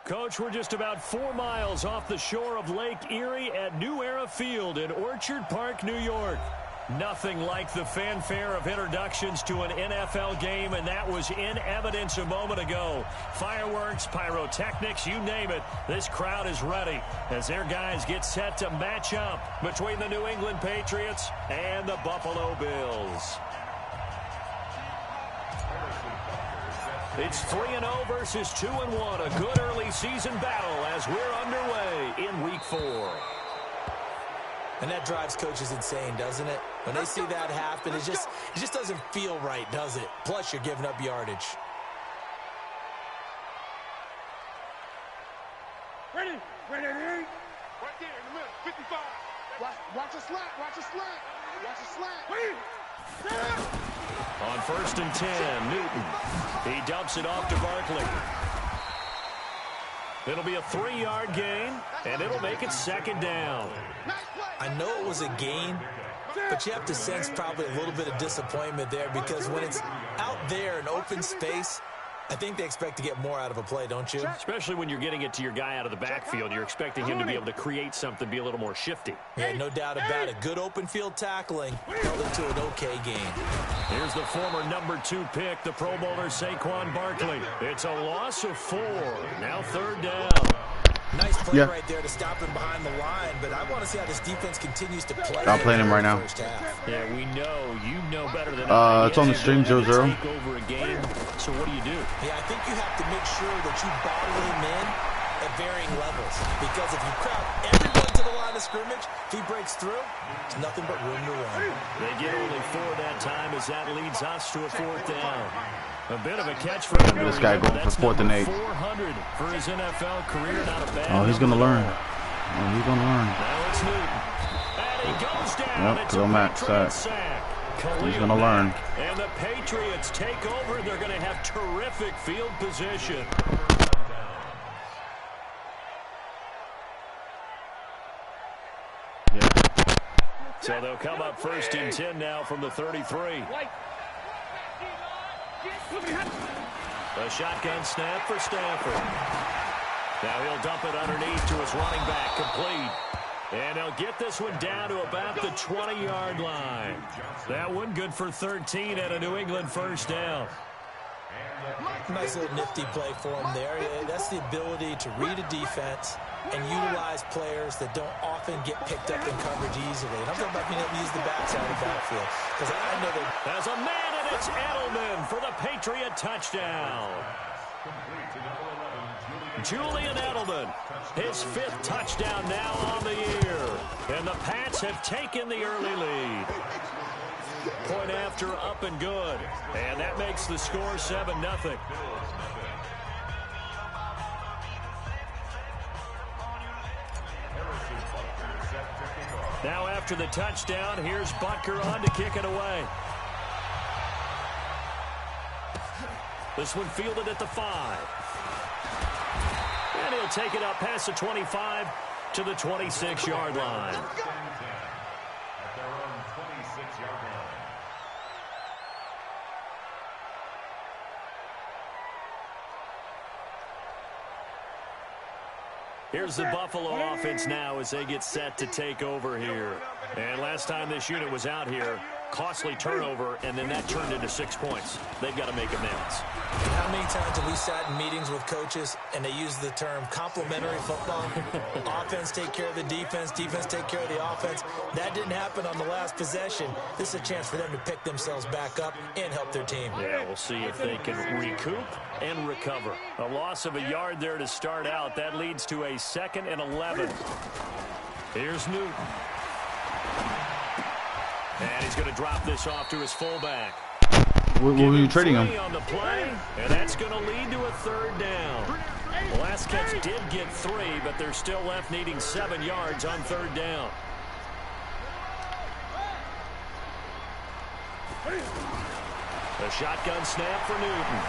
Coach, we're just about 4 miles off the shore of Lake Erie at New Era Field in Orchard Park, New York. Nothing like the fanfare of introductions to an NFL game, and that was in evidence a moment ago. Fireworks, pyrotechnics, you name it. This crowd is ready as their guys get set to match up between the New England Patriots and the Buffalo Bills. It's 3-0 versus 2-1, a good early season battle as we're underway in Week 4. And that drives coaches insane, doesn't it? When they see that happen, it just doesn't feel right, does it? Plus, you're giving up yardage. Ready? Right there in the middle, 55. Watch a slant, watch a slant. Watch a slant. Wait. On 1st and 10, Newton. He dumps it off to Barkley. It'll be a 3-yard gain, and it'll make it 2nd down. I know it was a gain, but you have to sense probably a little bit of disappointment there because when it's out there in open space, I think they expect to get more out of a play, don't you? Especially when you're getting it to your guy out of the backfield. You're expecting him to be able to create something, be a little more shifty. Yeah, no doubt about it. Good open field tackling held it to an okay game. Here's the former number 2 pick, the Pro Bowler Saquon Barkley. It's a loss of 4. Now 3rd down. Nice play right there to stop him behind the line, but I want to see how this defense continues to play. I'm playing him right now. Yeah, we know. You know better than it's on the stream 0-0. Take over a game. So what do? Yeah, I think you have to make sure that you bottle him in at varying levels. Because if you crowd everyone to the line of scrimmage, if he breaks through, it's nothing but room to run. They get only 4 that time as that leads us to a 4th down. A bit of a catch for him. This guy going for 4th and 8. 400 for his NFL career. Not a bad. Oh, he's going to learn. Oh, he's going to learn. Now it's Newton. And he goes down. Yep, Khalil Mack sack. He's going to learn. And the Patriots take over. They're going to have terrific field position. Yeah. So they'll come up 1st and 10 now from the 33. A shotgun snap for Stafford. Now he'll dump it underneath to his running back, complete. And they'll get this one down to about the 20-yard line. That one good for 13 and a New England 1st down. Nice little nifty play for him there. That's the ability to read a defense and utilize players that don't often get picked up in coverage easily. And I'm talking about being able to use the backside of the backfield. Because I know that there's a man, and it's Edelman for the Patriot touchdown. Julian Edelman, his 5th touchdown now on the year. And the Pats have taken the early lead. Point after, up and good. And that makes the score 7-0. Now after the touchdown, here's Butker on to kick it away. This one fielded at the 5. And he'll take it up past the 25 to the 26-yard line. Here's the Buffalo offense now as they get set to take over here. And last time this unit was out here, costly turnover, and then that turned into 6 points. They've got to make amends. How many times have we sat in meetings with coaches and they use the term complementary football? Offense take care of the defense, defense take care of the offense. That didn't happen on the last possession. This is a chance for them to pick themselves back up and help their team. Yeah, we'll see if they can recoup and recover. A loss of a yard there to start out. That leads to a 2nd and 11. Here's Newton. And he's going to drop this off to his fullback. What were you trading him? On the play, and that's going to lead to a 3rd down. The last catch did get 3, but they're still left needing 7 yards on 3rd down. The shotgun snap for Newton.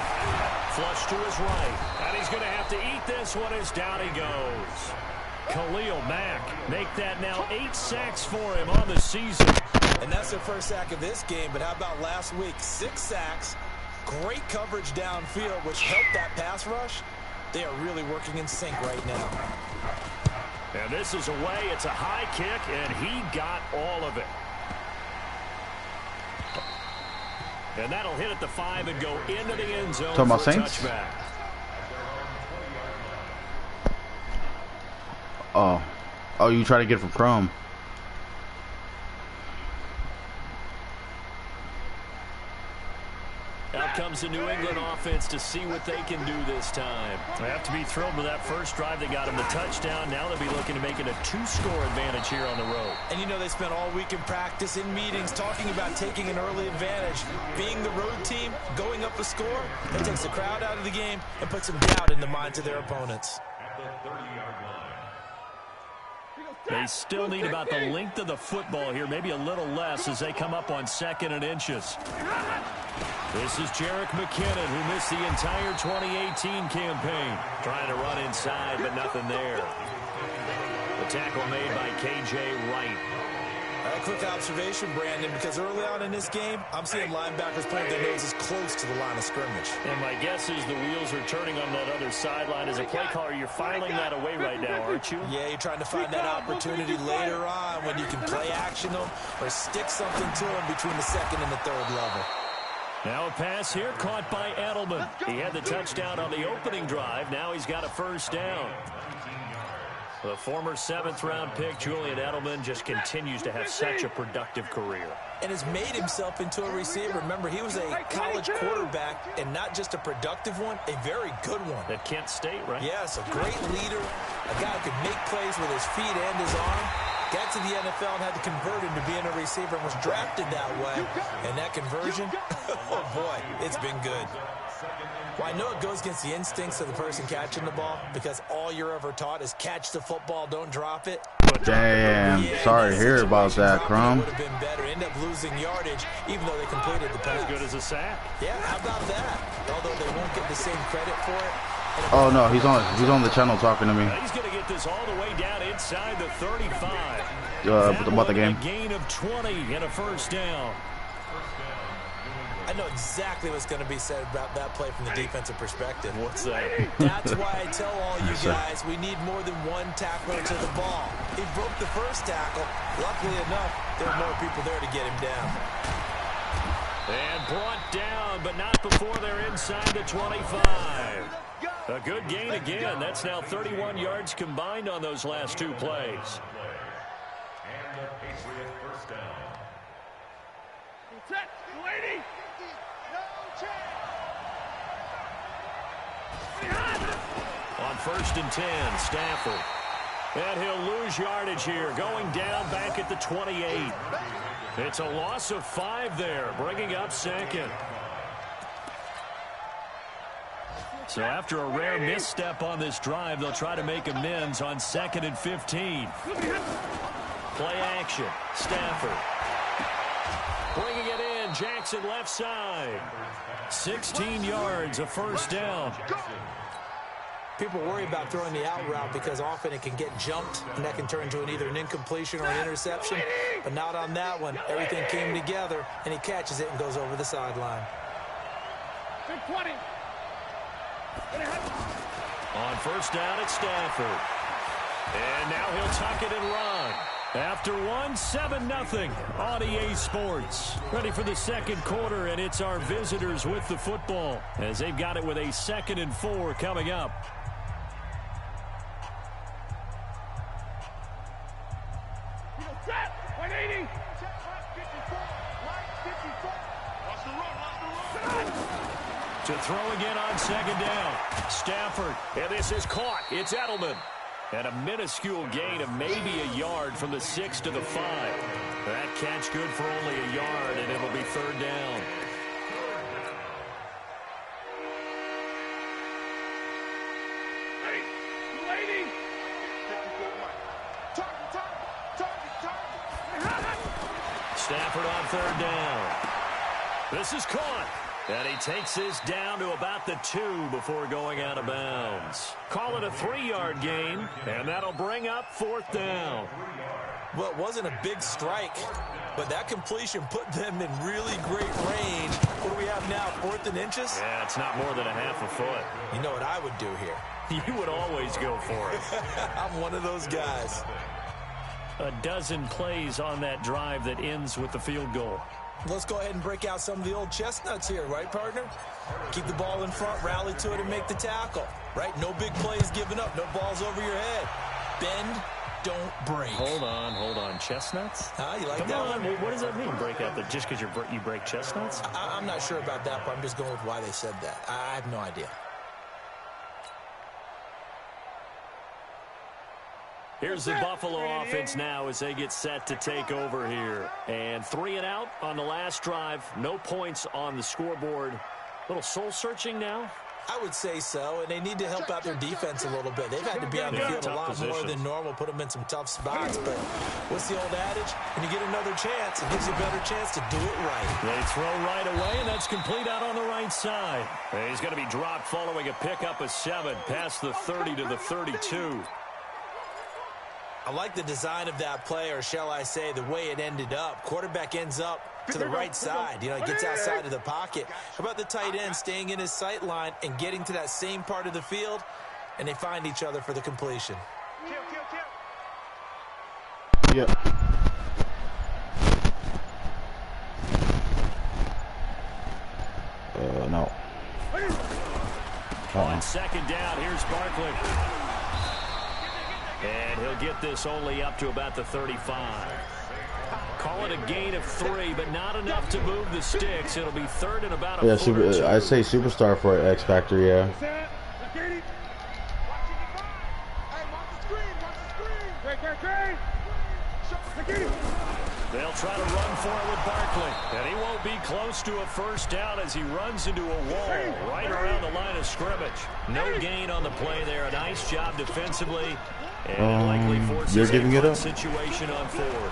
Flush to his right. And he's going to have to eat this one as down he goes. Khalil Mack make that now 8 sacks for him on the season. And that's their first sack of this game, but how about last week? 6 sacks, great coverage downfield, which helped that pass rush They are really working in sync right now. And this is away. It's a high kick, and he got all of it. And that'll hit at the 5 and go into the end zone. Talking about for a Saints? touchback. Oh, you try to get it from Chrome. Out comes the New England offense to see what they can do this time. They have to be thrilled with that first drive. They got him the touchdown. Now they'll be looking to make it a 2-score advantage here on the road. And you know they spent all week in practice, in meetings, talking about taking an early advantage. Being the road team, going up a score, that takes the crowd out of the game and puts some doubt in the minds of their opponents. They still need about the length of the football here, maybe a little less as they come up on 2nd and inches. This is Jerick McKinnon, who missed the entire 2018 campaign. Trying to run inside, but nothing there. The tackle made by K.J. Wright. A quick observation, Brandon, because early on in this game, I'm seeing linebackers point their noses close to the line of scrimmage. And my guess is the wheels are turning on that other sideline. As a play caller, you're filing that away right now, aren't you? Yeah, you're trying to find that opportunity later on when you can play action them or stick something to them between the 2nd and the 3rd level. Now a pass here caught by Edelman. He had the touchdown on the opening drive. Now he's got a first down. The former 7th-round pick, Julian Edelman, just continues to have such a productive career. And has made himself into a receiver. Remember, he was a college quarterback, and not just a productive one, a very good one. At Kent State, right? Yes, a great leader, a guy who could make plays with his feet and his arm. Got to the NFL and had to convert him to being a receiver and was drafted that way. And that conversion, oh boy, it's been good. Well, I know it goes against the instincts of the person catching the ball because all you're ever taught is catch the football, don't drop it. Damn, Yeah, sorry to hear about that, Chrome. Would have been better. End up losing yardage, even though they completed the pass. As good as a sack. Yeah, how about that? Although they won't get the same credit for it. Oh no, he's on the channel talking to me. He's going to get this all the way down inside the 35. About the game. A gain of 20 and a first down. I know exactly what's going to be said about that play from the defensive perspective. What's that? That's why I tell all you guys we need more than one tackler to the ball. He broke the first tackle. Luckily enough, there were more people there to get him down. And brought down, but not before they're inside the 25. A good gain again. That's now 31 yards combined on those last 2 plays. And the Patriot first down. Set, lady. On 1st and 10, Stafford. And he'll lose yardage here, going down back at the 28. It's a loss of 5 there, bringing up 2nd. So after a rare misstep on this drive, they'll try to make amends on 2nd and 15. Play action, Stafford. Bringing it in, Jackson left side. 16 yards, a first down. People worry about throwing the out route because often it can get jumped, and that can turn into either an incompletion or an interception. But not on that one. Everything came together, and he catches it and goes over the sideline. On first down, it's Stafford. And now he'll tuck it and run. After 7-0 on EA Sports. Ready for the 2nd quarter, and it's our visitors with the football as they've got it with a 2nd and 4 coming up. Set, 180. To throw again on 2nd down. Stafford, and this is caught. It's Edelman. And a minuscule gain of maybe a yard from the 6 to the 5. That catch good for only a yard, and it'll be 3rd down. Lady. Stafford on 3rd down. This is caught. And he takes this down to about the 2 before going out of bounds. Call it a 3-yard gain, and that'll bring up 4th down. Well, it wasn't a big strike, but that completion put them in really great range. What do we have now, 4th and inches? Yeah, it's not more than a half a foot. You know what I would do here? You would always go for it. I'm one of those guys. A dozen plays on that drive that ends with the field goal. Let's go ahead and break out some of the old chestnuts here, right, partner? Keep the ball in front, rally to it, and make the tackle, right? No big plays given up, no balls over your head. Bend, don't break. Hold on. Chestnuts? You like Come that on. one? What does that mean, break out? Just because you break chestnuts? I'm not sure about that, but I'm just going with why they said that. I have no idea. Here's the Buffalo offense now as they get set to take over here. And 3 and out on the last drive. No points on the scoreboard. A little soul-searching now? I would say so, and they need to help out their defense a little bit. They've had to be on the field a lot more than normal, put them in some tough spots. But what's the old adage? When you get another chance, it gives you a better chance to do it right. They throw right away, and that's complete out on the right side. He's going to be dropped following a pickup of 7 past the 30 to the 32. I like the design of that play, or shall I say the way it ended up. Quarterback ends up to the right side. He gets outside of the pocket. How about the tight end staying in his sight line and getting to that same part of the field, and they find each other for the completion. Yep. No. On second down, here's Barkley. And he'll get this only up to about the 35. Call it a gain of 3, but not enough to move the sticks. It'll be 3rd and about a foot or 2. I'd say superstar for X Factor, yeah. They'll try to run for it with Barkley. And he won't be close to a first down as he runs into a wall right around the line of scrimmage. No gain on the play there. A nice job defensively. And likely forces you're giving it up. Situation on 4th.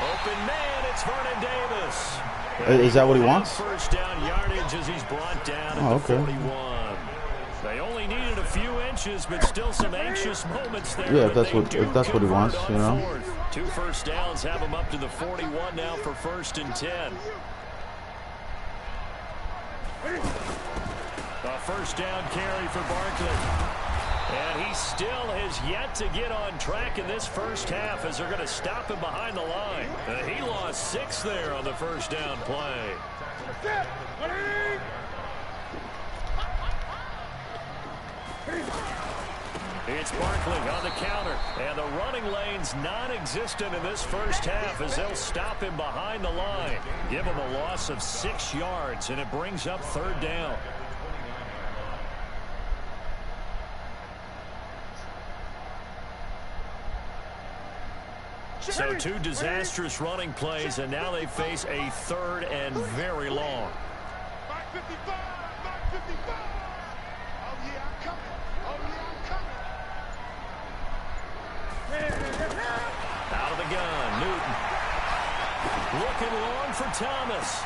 Open man, it's Vernon Davis. Is that what he wants? First down yardage as he's brought down at the 41. They only needed a few inches, but still some anxious moments there. Yeah, if that's what he wants, you know. 2 first downs have him up to the 41 now for 1st and 10. A first down carry for Barkley. And he still has yet to get on track in this first half as they're going to stop him behind the line. He lost 6 there on the first down play. It's Barkley on the counter, and the running lane's non-existent in this first half as they'll stop him behind the line. Give him a loss of 6 yards, and it brings up 3rd down. So 2 disastrous running plays, and now they face a 3rd and very long. Out of the gun, Newton. Looking long for Thomas.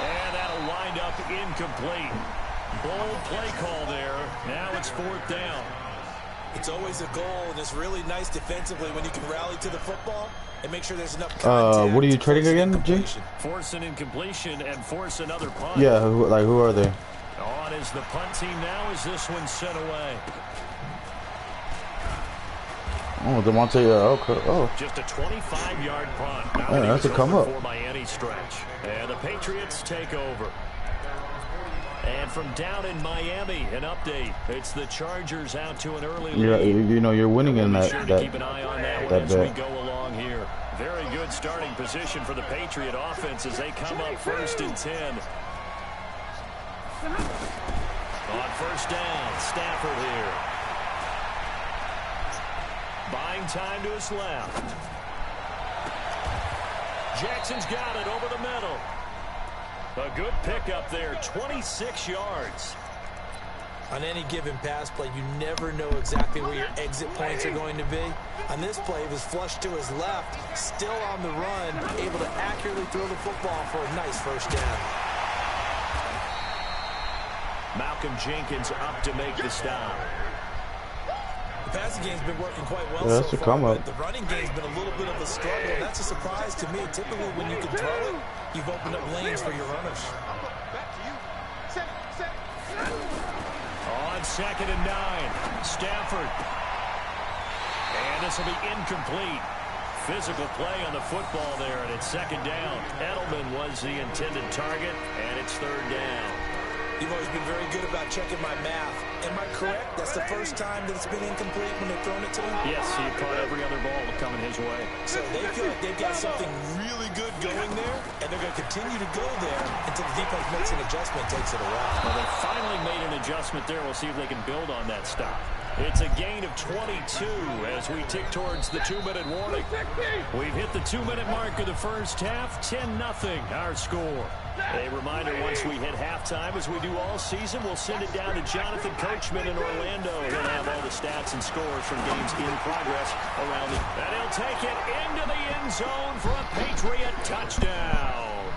And that'll wind up incomplete. Bold play call there. Now it's 4th down. It's always a goal, and it's really nice defensively when you can rally to the football and make sure there's enough contact. What are you trading again, Jim? Force an incompletion and force another punt. Yeah, who are they? On is the punt team now as this one's sent away. Oh, Devontae, okay. Oh. Just a 25-yard punt. Yeah, that's a come up. By any stretch. And the Patriots take over. And from down in Miami, an update. It's the Chargers out to an early lead. You're winning in that. Keep an eye on that one as we go along here. Very good starting position for the Patriot offense as they come up 1st and 10. On 1st down, Stafford here. Buying time to his left. Jackson's got it over the middle. A good pickup there, 26 yards. On any given pass play, you never know exactly where your exit points are going to be. On this play, it was flushed to his left, still on the run, able to accurately throw the football for a nice first down. Malcolm Jenkins up to make the stop. The passing game's been working quite well that's so a far, come up. but the running game's been a little bit of a struggle, and that's a surprise to me. Typically, when you can throw it, you've opened up lanes for your runners. Back to you. Set it. 2nd and 9. Stafford. And this will be incomplete. Physical play on the football there, and it's 2nd down. Edelman was the intended target, and it's 3rd down. You've always been very good about checking my math. Am I correct? That's the first time that it's been incomplete when they've thrown it to him? Yes, he caught every other ball coming his way. So they feel like they've got something really good going there, and they're going to continue to go there until the defense makes an adjustment and takes it away. Well, they finally made an adjustment there. We'll see if they can build on that stop. It's a gain of 22 as we tick towards the 2-minute warning. We've hit the 2-minute mark of the first half. 10-0 our score. A reminder, once we hit halftime, as we do all season, we'll send it down to Jonathan Coachman in Orlando. He'll have all the stats and scores from games in progress around it. And he'll take it into the end zone for a Patriot touchdown.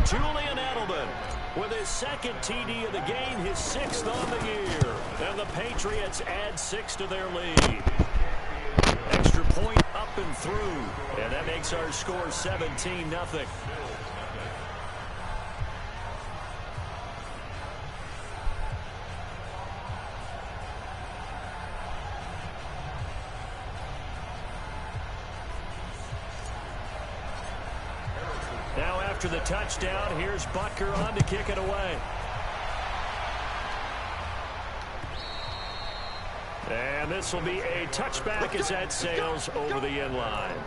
Julian Edelman with his 2nd TD of the game, his 6th on the year. And the Patriots add 6 to their lead. Extra point up and through. And that makes our score 17-0. Now after the touchdown, here's Butker on to kick it away. And this will be a touchback as that sails over the end line.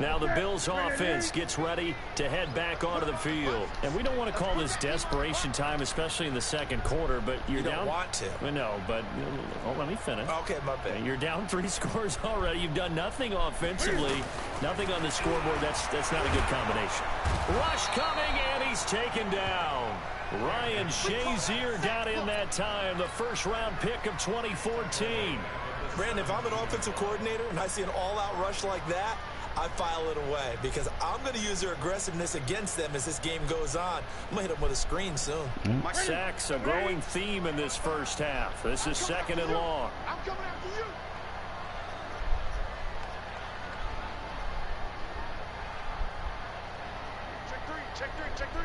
Now the Bills offense gets ready to head back onto the field. And we don't want to call this desperation time, especially in the 2nd quarter, but you're down. You don't want to. No, but let me finish. Okay, my bad. You're down 3 scores already. You've done nothing offensively, nothing on the scoreboard. That's not a good combination. Rush coming, and he's taken down. Ryan Shazier down in that time, the 1st-round pick of 2014. Brandon, if I'm an offensive coordinator and I see an all-out rush like that, I file it away because I'm going to use their aggressiveness against them as this game goes on. I'm going to hit them with a screen soon. Sacks, a growing theme in this first half. This is 2nd and long. I'm coming after you. Check three.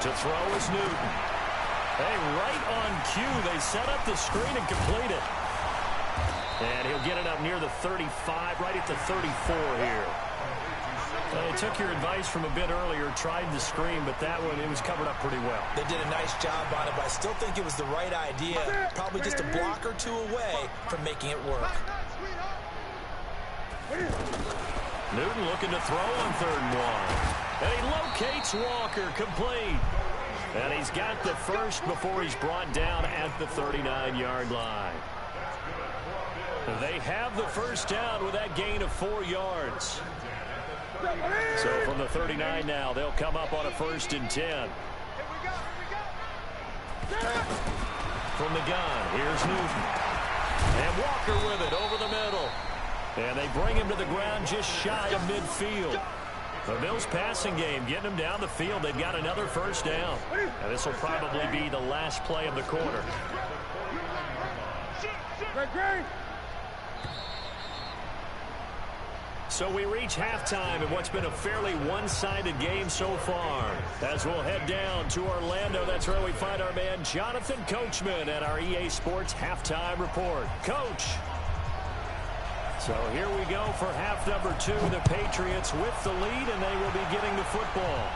To throw is Newton. Hey, right on cue, they set up the screen and complete it. And he'll get it up near the 35, right at the 34 here. They took your advice from a bit earlier, tried the screen, but that one, it was covered up pretty well. They did a nice job on it, but I still think it was the right idea. Probably just a block or two away from making it work. Newton looking to throw on 3rd and 1. And he locates Walker, complete. And he's got the first before he's brought down at the 39-yard line. They have the 1st down with that gain of 4 yards. So from the 39 now, they'll come up on a 1st and 10. From the gun, here's Newton. And Walker with it over the middle. And they bring him to the ground just shy of midfield. The Bills passing game getting them down the field. They've got another 1st down. And this will probably be the last play of the quarter. So we reach halftime in what's been a fairly one-sided game so far. As we'll head down to Orlando, that's where we find our man Jonathan Coachman at our EA Sports Halftime Report. Coach. So here we go for half number 2. The Patriots with the lead, and they will be getting the football.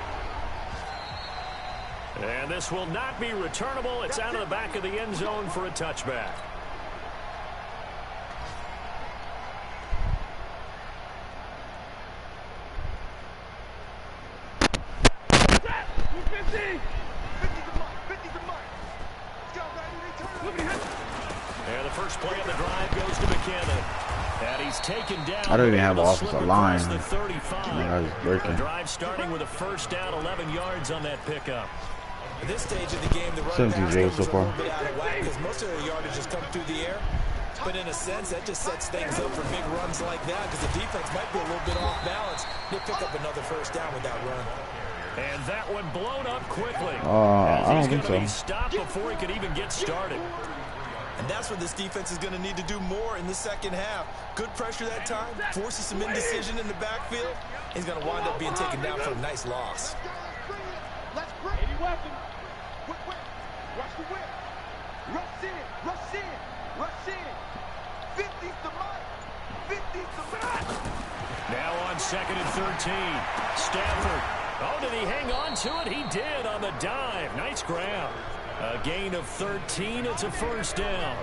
And this will not be returnable. It's out of the back of the end zone for a touchback. And the first play of the drive goes to McKinnon. And he's taken down. I don't even have an offensive line. The 35. The drive starting with a 1st down, 11 yards on that pickup. At this stage of the game, the run pass game is a little bit out of whack because most of the yardage just come through the air. But in a sense, that just sets things up for big runs like that because the defense might be a little bit off balance. They'll pick up another 1st down with that run. And that one blown up quickly. I don't think He's going to be stopped before he could even get started. And that's what this defense is going to need to do more in the second half. Good pressure that time, forces some indecision in the backfield. He's going to wind up being taken down for a nice loss. Let's bring it. Weapon. Watch the whip. Rush in. Rush in. Rush in. 50's the mark. 50's the mark. Now on 2nd and 13. Stafford. Oh, did he hang on to it? He did on the dive. Nice grab. A gain of 13. It's a first down.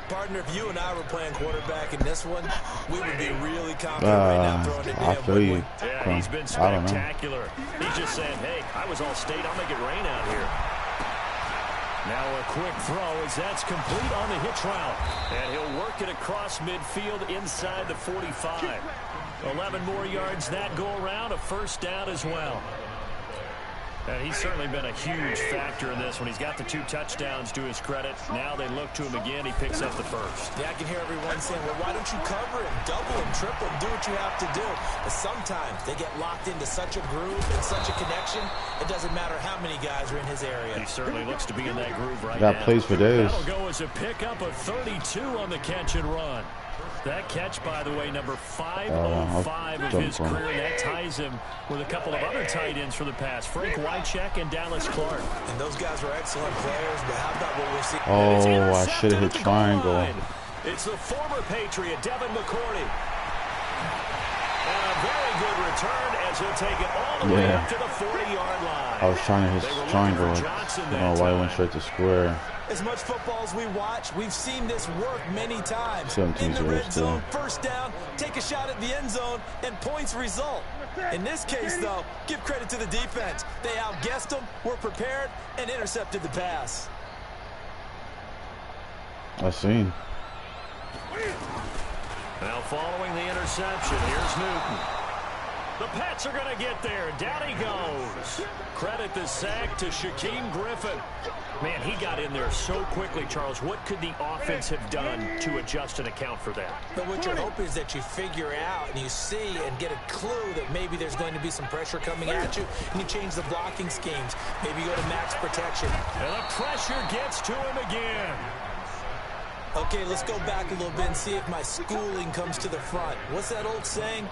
Partner, if you and I were playing quarterback in this one, we would be really confident right now throwing it I down. feel you. Yeah, he's been spectacular. He's just saying, hey, I was all state. I'll make it rain out here. Now a quick throw as that's complete on the hitch route. And he'll work it across midfield inside the 45. 11 more yards that go around, a first down as well. And he's certainly been a huge factor in this one. He's got the 2 touchdowns to his credit. Now they look to him again. He picks up the first. Yeah, I can hear everyone saying, well, why don't you cover him, double him, triple him, do what you have to do. But sometimes they get locked into such a groove and such a connection, it doesn't matter how many guys are in his area. He certainly looks to be in that groove right now. Got plays for days. That'll go as a pickup of 32 on the catch and run. That catch, by the way, number 505 of his career. That ties him with a couple of other tight ends for the pass. Frank Wycheck and Dallas Clark. And those guys are excellent players, but how about what we're seeing? Oh, I should have hit triangle. It's the former Patriot, Devin McCourty. And a very good return as he'll take it all the way up to the 40-yard line. I was trying to hit triangle. I don't know why I went straight to square. As much football as we watch, we've seen this work many times. 17 In the red still. zone, first down, take a shot at the end zone, and points result. In this case, though, give credit to the defense. They outguessed them, were prepared, and intercepted the pass. I seen. Now following the interception, here's Newton. The Pats are going to get there. Down he goes. Credit the sack to Shaquem Griffin. Man, he got in there so quickly, Charles. What could the offense have done to adjust and account for that? But what you're hoping is that you figure out and you see and get a clue that maybe there's going to be some pressure coming at you, and you change the blocking schemes. Maybe you go to max protection. And the pressure gets to him again. Okay, let's go back a little bit and see if my schooling comes to the front. What's that old saying?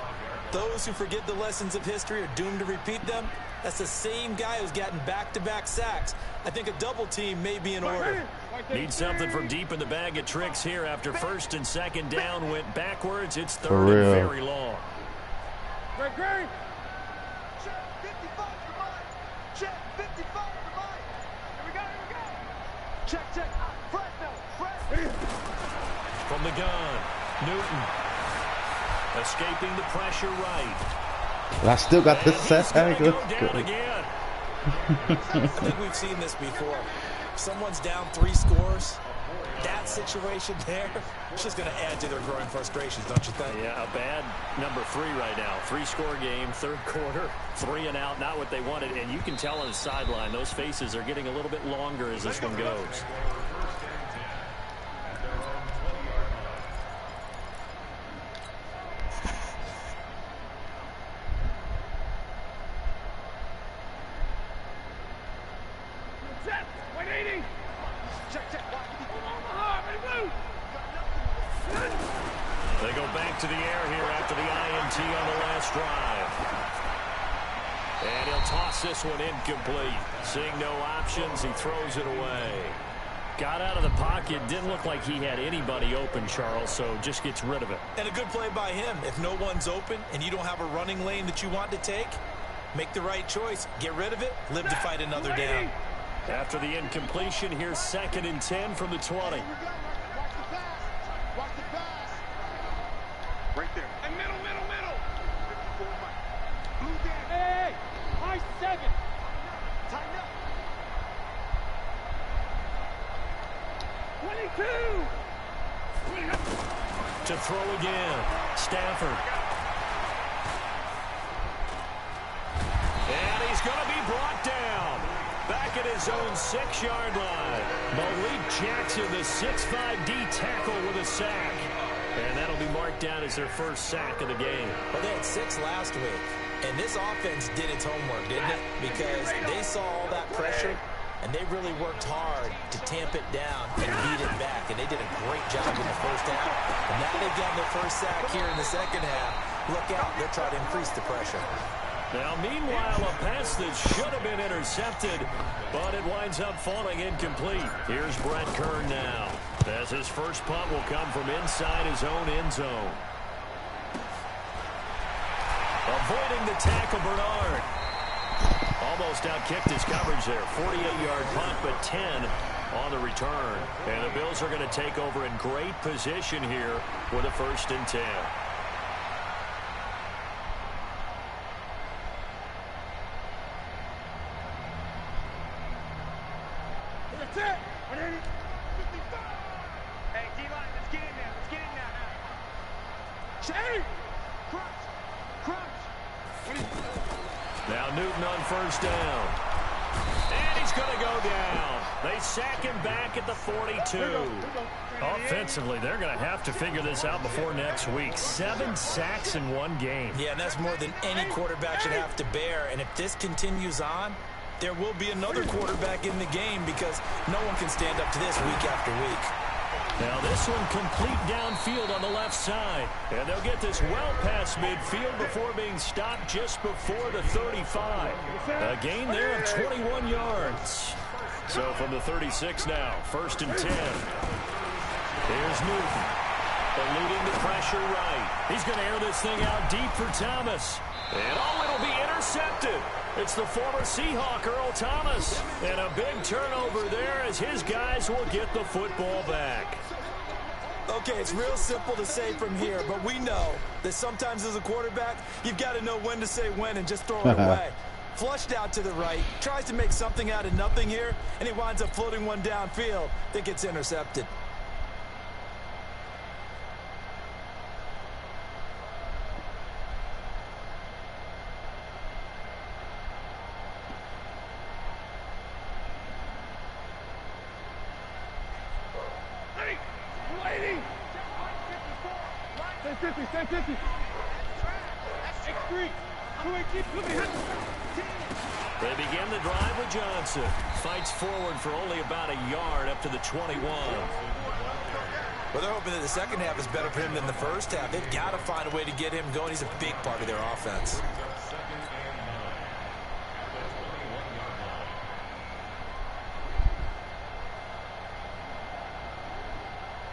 Those who forget the lessons of history are doomed to repeat them. That's the same guy who's gotten back-to-back sacks. I think a double team may be in order. Need something from deep in the bag of tricks here after first and second down went backwards. It's For third real. and very long. Check 55 for mine. Check 55 for mine. Here we go. Check. Fresno. From the gun, Newton. Escaping the pressure right. But I still got the And he's set. gonna go down again. I think we've seen this before. Someone's down 3 scores. That situation there, it's just going to add to their growing frustrations, don't you think? Yeah, a bad number 3 right now. 3-score game, third quarter, 3 and out, not what they wanted. And you can tell on the sideline, those faces are getting a little bit longer as this one goes. They go back to the air here after the INT on the last drive. And he'll toss this one incomplete. Seeing no options, he throws it away. Got out of the pocket, didn't look like he had anybody open, Charles, so just gets rid of it. And a good play by him. If no one's open and you don't have a running lane that you want to take, make the right choice. Get rid of it, live to fight another down. After the incompletion, here's 2nd and 10 from the 20. Watch the pass. Right there. And middle. 54 Mike. Blue down. Hey, high 7. Tighten up. 22. To throw again, Stafford. And he's going to be brought down. Back at his own 6-yard line. Malik Jackson, the 6'5" D tackle with a sack. And that'll be marked down as their first sack of the game. Well, they had 6 last week. And this offense did its homework, didn't it? Because they saw all that pressure, and they really worked hard to tamp it down and beat it back. And they did a great job in the first half. And now they've gotten their first sack here in the second half. Look out, they're trying to increase the pressure. Now, meanwhile, a pass that should have been intercepted, but it winds up falling incomplete. Here's Brett Kern now, as his first punt will come from inside his own end zone. Avoiding the tackle, Bernard. Almost outkicked his coverage there. 48-yard punt, but 10 on the return. And the Bills are going to take over in great position here with a 1st and 10. Hey, D-line, let's get in there. Let's get in there now. Shane! Crunch! Now Newton on 1st down. And he's going to go down. They sack him back at the 42. Offensively, they're going to have to figure this out before next week. 7 sacks in one game. Yeah, and that's more than any quarterback should have to bear. And if this continues on, there will be another quarterback in the game because no one can stand up to this week after week. Now this one complete downfield on the left side. And they'll get this well past midfield before being stopped just before the 35. A gain there of 21 yards. So from the 36 now, 1st and 10. Here's Newton. Eluding the pressure right. He's going to air this thing out deep for Thomas. And it'll be intercepted. It's the former Seahawk, Earl Thomas. And a big turnover there as his guys will get the football back. Okay, it's real simple to say from here, but we know that sometimes as a quarterback, you've got to know when to say when and just throw it away. Flushed out to the right, tries to make something out of nothing here, and he winds up floating one downfield that gets intercepted. They begin the drive with Johnson. Fights forward for only about a yard up to the 21. Well, they're hoping that the second half is better for him than the first half. They've got to find a way to get him going. He's a big part of their offense.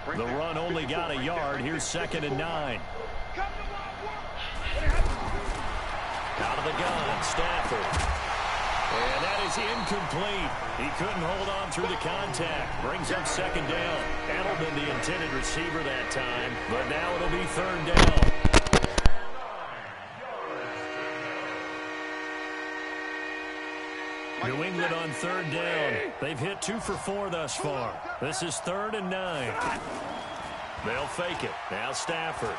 The run only got a yard. Here's 2nd and 9. Out of the gun, Stafford. And that is incomplete. He couldn't hold on through the contact. Brings up 2nd down. Edelman, the intended receiver that time. But now it'll be 3rd down. New England on 3rd down. They've hit 2 for 4 thus far. This is 3rd and 9. They'll fake it. Now Stafford.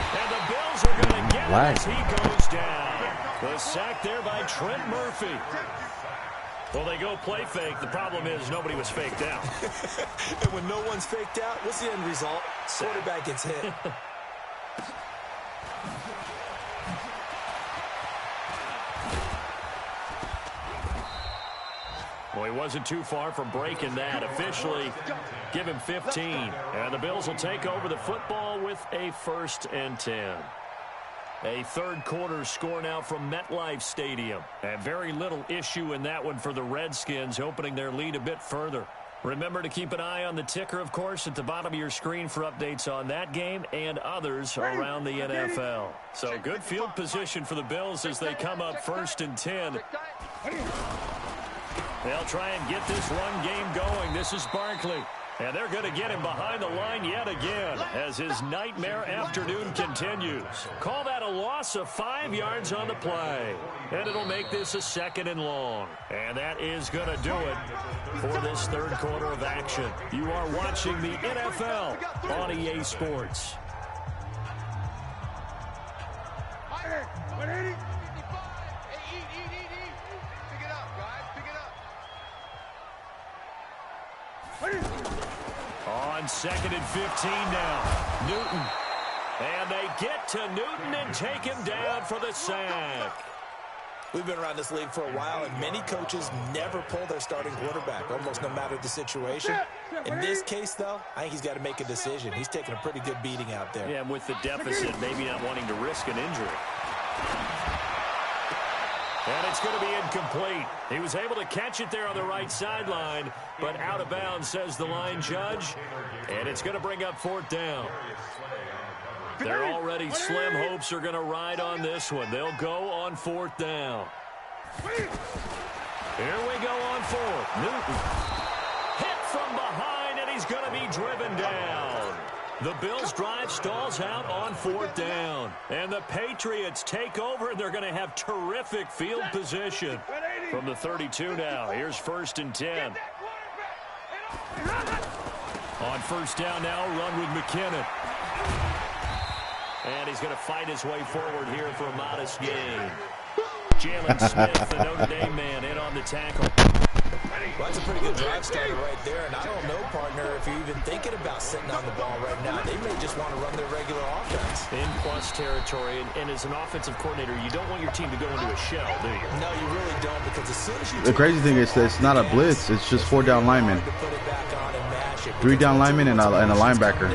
And the Bills are going to get him as he goes down. The sack there by Trent Murphy. Well, they go play fake. The problem is nobody was faked out. And when no one's faked out, what's the end result? Quarterback gets hit. Well, he wasn't too far from breaking that. Officially, give him 15. And the Bills will take over the football with a 1st and 10. A 3rd quarter score now from MetLife Stadium. And very little issue in that one for the Redskins, opening their lead a bit further. Remember to keep an eye on the ticker, of course, at the bottom of your screen for updates on that game and others around the NFL. So good field position for the Bills as they come up 1st and 10. They'll try and get this run game going. This is Barkley. And they're going to get him behind the line yet again as his nightmare afternoon continues. Call that a loss of 5 yards on the play. And it'll make this a 2nd and long. And that is going to do it for this 3rd quarter of action. You are watching the NFL on EA Sports. On 2nd and 15 now. Newton And they get to Newton and take him down for the sack. We've been around this league for a while, and many coaches never pull their starting quarterback, almost no matter the situation. In this case, though, I think he's got to make a decision. He's taking a pretty good beating out there. Yeah, and with the deficit, maybe not wanting to risk an injury. And it's going to be incomplete. He was able to catch it there on the right sideline, but out of bounds, says the line judge. And it's going to bring up 4th down. Their already slim hopes are going to ride on this one. They'll go on 4th down. Here we go on 4th. Newton hit from behind, and he's going to be driven down. The Bills' drive stalls out on 4th down. And the Patriots take over, and they're going to have terrific field position. From the 32 now, here's 1st and 10. On 1st down now, run with McKinnon. And he's going to fight his way forward here for a modest gain. Jalen Smith, the Notre Dame man, in on the tackle. Well, that's a pretty good drive starter right there. And I don't know, partner, if you're even thinking about sitting on the ball right now. They may just want to run their regular offense. In plus territory. And as an offensive coordinator, you don't want your team to go into a shell, do you? No, you really don't, because as soon as you... The crazy thing is that it's not a blitz. It's just 4 down linemen. 3 down linemen and a linebacker.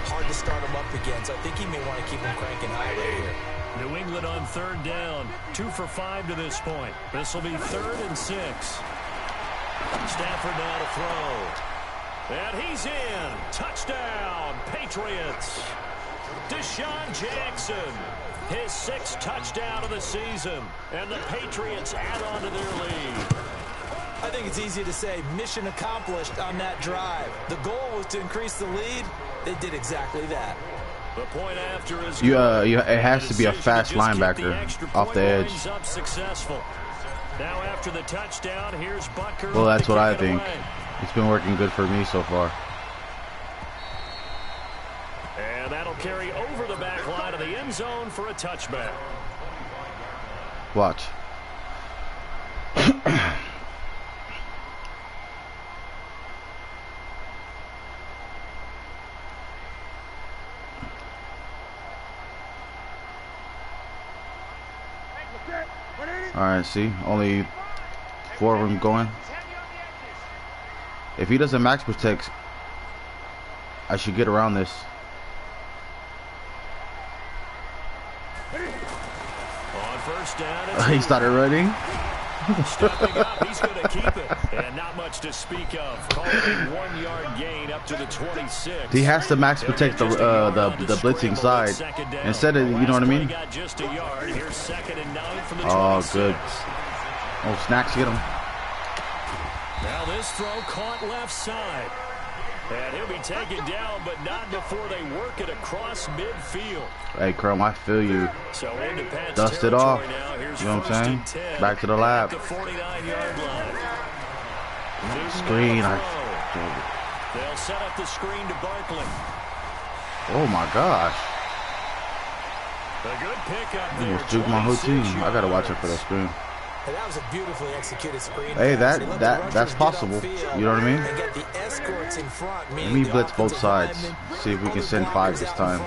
Hard to start him up again, so I think he may want to keep him cranking high right here. New England on 3rd down. 2 for 5 to this point. This will be 3rd and 6. Stafford now to throw. And he's in. Touchdown, Patriots. Deshaun Jackson, his 6th touchdown of the season. And the Patriots add on to their lead. I think it's easy to say mission accomplished on that drive. The goal was to increase the lead. They did exactly that. The point after is it has to be a fast linebacker off the edge. Successful. Now after the touchdown, here's Butker. Well, that's what I think. It's been working good for me so far. And that'll carry over the back line of the end zone for a touchback. Watch. All right, see, only 4 of them going. If he doesn't max protect, I should get around this. On 1st down, he started running. Stepping up, he's going to keep it. And not much to speak of. Call it a 1-yard gain up to the 26. He has to max protect the blitzing side instead of, you know what I mean? Just a yard. Here's 2nd and 9 from the 26. Oh, good. Oh, Snacks, get him. Now this throw caught left side. And he'll be taken down, but not before they work it across midfield. Hey, Chrome, I feel you. So dust it off. You know what I'm saying? Back to the lab. The 49-yard line. Screen. They'll set up the screen to Barkley. Oh, my gosh. A good pickup there. Almost juked my whole team. I got to watch out for that screen. Hey, that was a beautifully executed screen. Hey, that's possible. You know what I mean? And get the escorts in front. Let me blitz both sides. See if we can send 5 this time.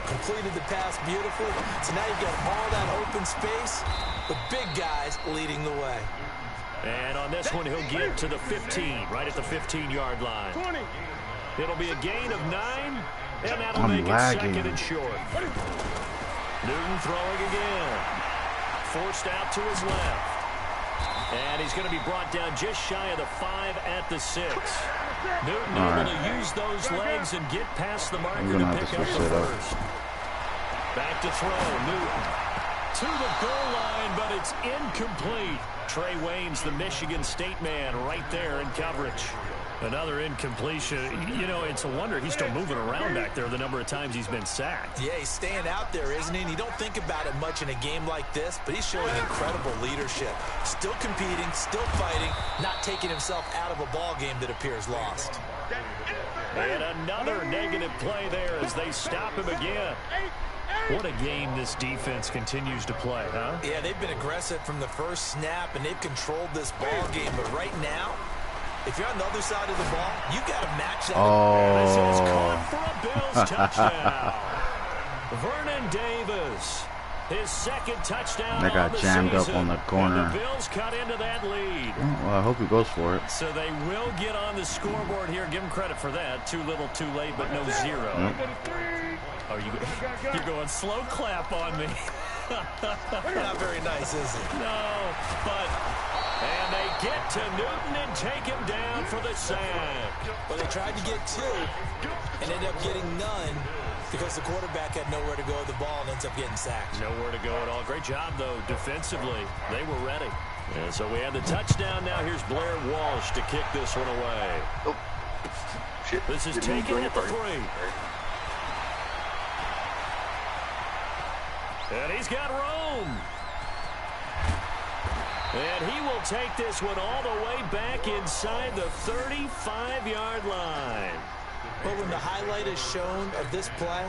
Completed the pass beautifully. So now you've got all that open space with big guys leading the way. And on this one, he'll get to the 15, right at the 15-yard line. It'll be a gain of 9, and that'll make it 2nd and short. Newton throwing again. Forced out to his left. And he's going to be brought down just shy of the 5 at the 6. Newton able to use those legs and get past the marker to pick up the first. Back to throw, Newton. To the goal line, but it's incomplete. Trey Waynes, the Michigan State man, right there in coverage. Another incompletion. You know, it's a wonder he's still moving around back there the number of times he's been sacked. Yeah, he's staying out there, isn't he? And you don't think about it much in a game like this, but he's showing incredible leadership. Still competing, still fighting, not taking himself out of a ball game that appears lost. And another negative play there as they stop him again. What a game this defense continues to play, huh? Yeah, they've been aggressive from the first snap, and they've controlled this ball game. But right now, if you're on the other side of the ball, you got to match that. Oh. This is caught for a Bills touchdown. Vernon Davis. His second touchdown. That got jammed up on the corner. And the Bills cut into that lead. Well, I hope he goes for it. So they will get on the scoreboard here. Give him credit for that. Too little, too late, but no zero. Oh, you're going slow clap on me. Not very nice, is it? No, but... And they get to Newton and take him down for the sack. Well, they tried to get 2 and ended up getting none because the quarterback had nowhere to go with the ball and ends up getting sacked. Nowhere to go at all. Great job, though, defensively. They were ready. And so we had the touchdown. Now here's Blair Walsh to kick this one away. Oh, shit. This is taken at the 3. And he's got room. And he will take this one all the way back inside the 35-yard line. But when the highlight is shown of this play,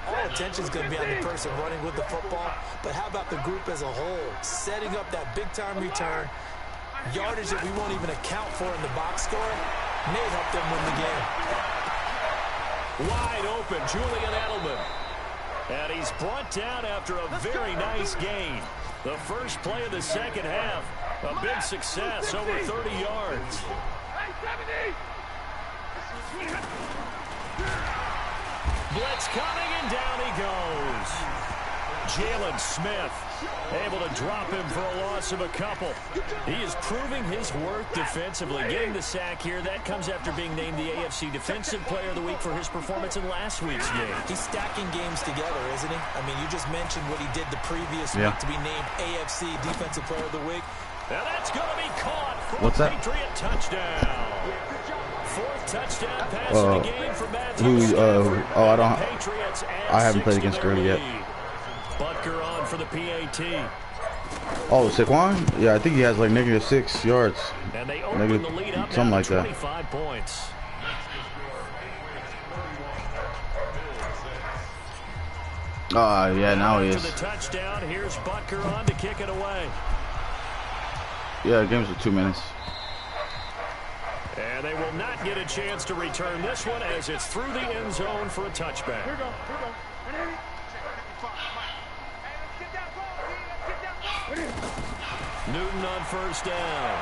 all attention is going to be on the person running with the football. But how about the group as a whole, setting up that big-time return, yardage that we won't even account for in the box score, may help them win the game. Wide open, Julian Edelman. And he's brought down after a very nice gain. The first play of the second half, a big success, over 30 yards. Blitz coming, and down he goes. Jalen Smith able to drop him for a loss of a couple. He is proving his worth defensively. Getting the sack here, that comes after being named the AFC Defensive Player of the Week for his performance in last week's game. He's stacking games together, isn't he? I mean, you just mentioned what he did the previous week to be named AFC Defensive Player of the Week. Now that's going to be caught for a Patriot touchdown. Fourth touchdown pass of the game for Matthew I haven't played against Gurley yet. Butker on for the PAT. Oh, Saquon? Yeah, I think he has like -6 yards. And they open the lead up something like that. 25 points. Yeah, now he is. To the touchdown. Here's Butker on to kick it away. Yeah, the game's for 2 minutes. And they will not get a chance to return this one as it's through the end zone for a touchback. Here we go. Newton on first down.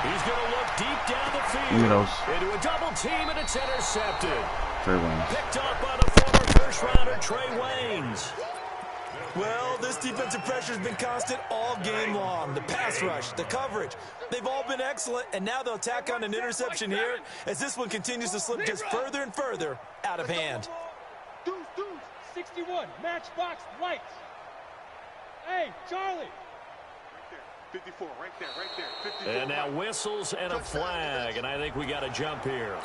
He's going to look deep down the field. Into a double team, and it's intercepted. Trey Waynes. Picked up by the former first-rounder Trey Waynes. Well, this defensive pressure has been constant all game long. The pass rush, the coverage, they've all been excellent, and now they'll tack on an interception here as this one continues to slip just further and further out of hand. Deuce, 61, matchbox lights. Hey, Charlie. 54, right there, 54. And now whistles and a flag, and I think we got a jump here.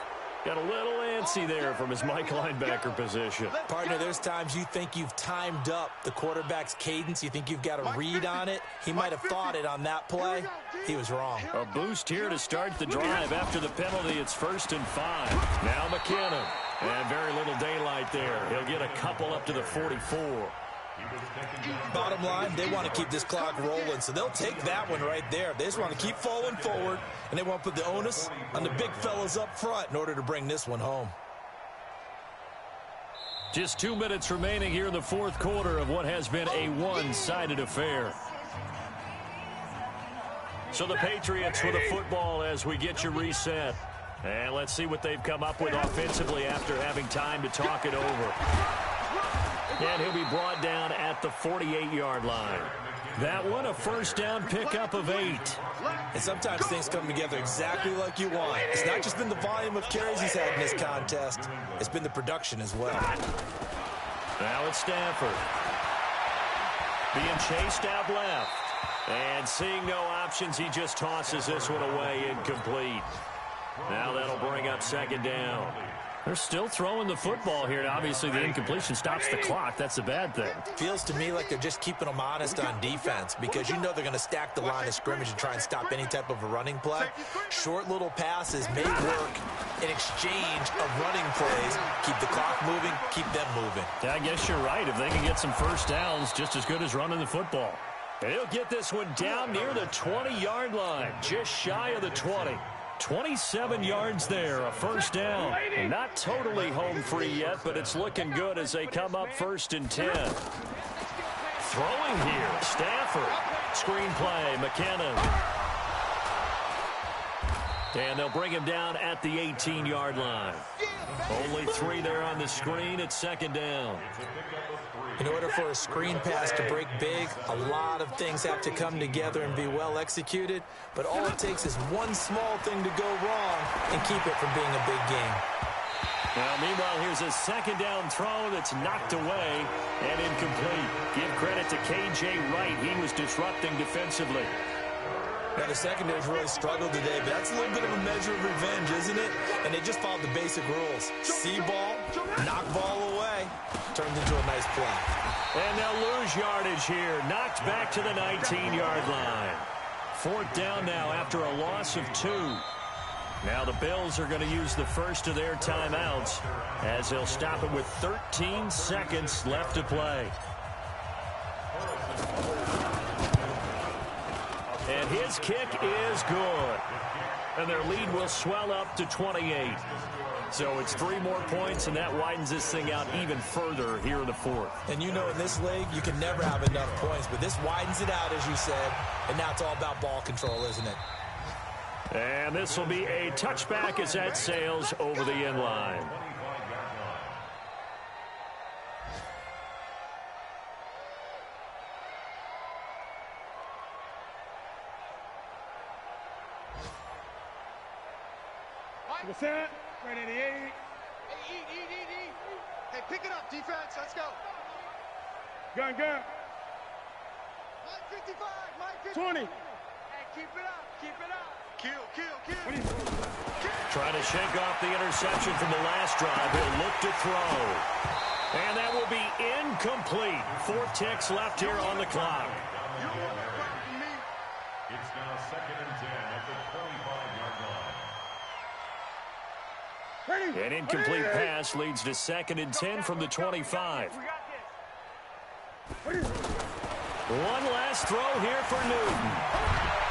Got a little antsy there from his Mike linebacker position. Partner, there's times you think you've timed up the quarterback's cadence. You think you've got a read on it. He might have thought it on that play. He was wrong. A boost here to start the drive after the penalty. It's 1st and 5. Now McKinnon. And very little daylight there. He'll get a couple up to the 44. Bottom line, they want to keep this clock rolling, so they'll take that one right there. They just want to keep falling forward, and they want to put the onus on the big fellas up front in order to bring this one home. Just 2 minutes remaining here in the fourth quarter of what has been a one-sided affair. So the Patriots with a football as we get you reset. And let's see what they've come up with offensively after having time to talk it over. And he'll be brought down at the 48-yard line. That one, a first down pickup of 8. And sometimes things come together exactly like you want. It's not just been the volume of carries he's had in this contest. It's been the production as well. Now it's Stafford. Being chased out left. And seeing no options, he just tosses this one away incomplete. Now that'll bring up 2nd down. They're still throwing the football here. Obviously, the incompletion stops the clock. That's the bad thing. Feels to me like they're just keeping them honest on defense because you know they're going to stack the line of scrimmage and try and stop any type of a running play. Short little passes may work in exchange of running plays. Keep the clock moving, keep them moving. Yeah, I guess you're right. If they can get some first downs, just as good as running the football. And he'll get this one down near the 20-yard line, just shy of the 20. 27 yards there, a first down. And not totally home free yet, but it's looking good as they come up 1st and 10. Throwing here, Stafford. Screen play, McKinnon. And they'll bring him down at the 18-yard line. Only 3 there on the screen. It's 2nd down. In order for a screen pass to break big, a lot of things have to come together and be well executed. But all it takes is one small thing to go wrong and keep it from being a big game. Now, meanwhile, here's a 2nd down throw that's knocked away and incomplete. Give credit to K.J. Wright. He was disrupting defensively. Now, the secondary's really struggled today, but that's a little bit of a measure of revenge, isn't it? And they just followed the basic rules. See ball, knock ball away, turned into a nice play. And they'll lose yardage here. Knocked back to the 19-yard line. 4th down now after a loss of 2. Now the Bills are going to use the first of their timeouts as they'll stop it with 13 seconds left to play. And his kick is good. And their lead will swell up to 28. So it's 3 more points, and that widens this thing out even further here in the 4th. And you know in this league, you can never have enough points, but this widens it out, as you said, and now it's all about ball control, isn't it? And this will be a touchback as that sails over the end line. What's that? Right at the 8. Hey, eat. Hey, pick it up, defense. Let's go. Gun. Mike 55, Mike 50. 20. Hey, keep it up. Kill. Trying to shake off the interception from the last drive. He'll look to throw. And that will be incomplete. 4 ticks left here on the clock. It's now 2nd and 10 at the 25-yard line. An incomplete pass leads to 2nd and 10 from the 25. One last throw here for Newton.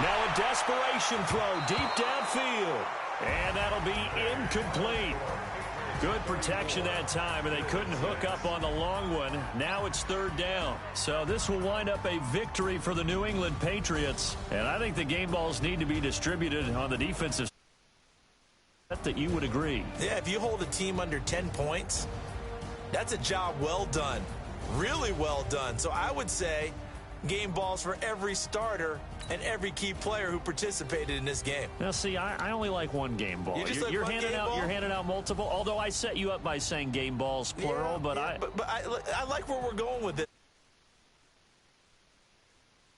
Now a desperation throw deep downfield. And that'll be incomplete. Good protection that time, and they couldn't hook up on the long one. Now it's 3rd down. So this will wind up a victory for the New England Patriots. And I think the game balls need to be distributed on the defensive side. That you would agree. Yeah, if you hold a team under 10 points, that's a job well done. Really well done. So I would say game balls for every starter and every key player who participated in this game. Now, see, I only like one game ball. You're handing out multiple. Although I set you up by saying game balls plural, yeah, I like where we're going with it.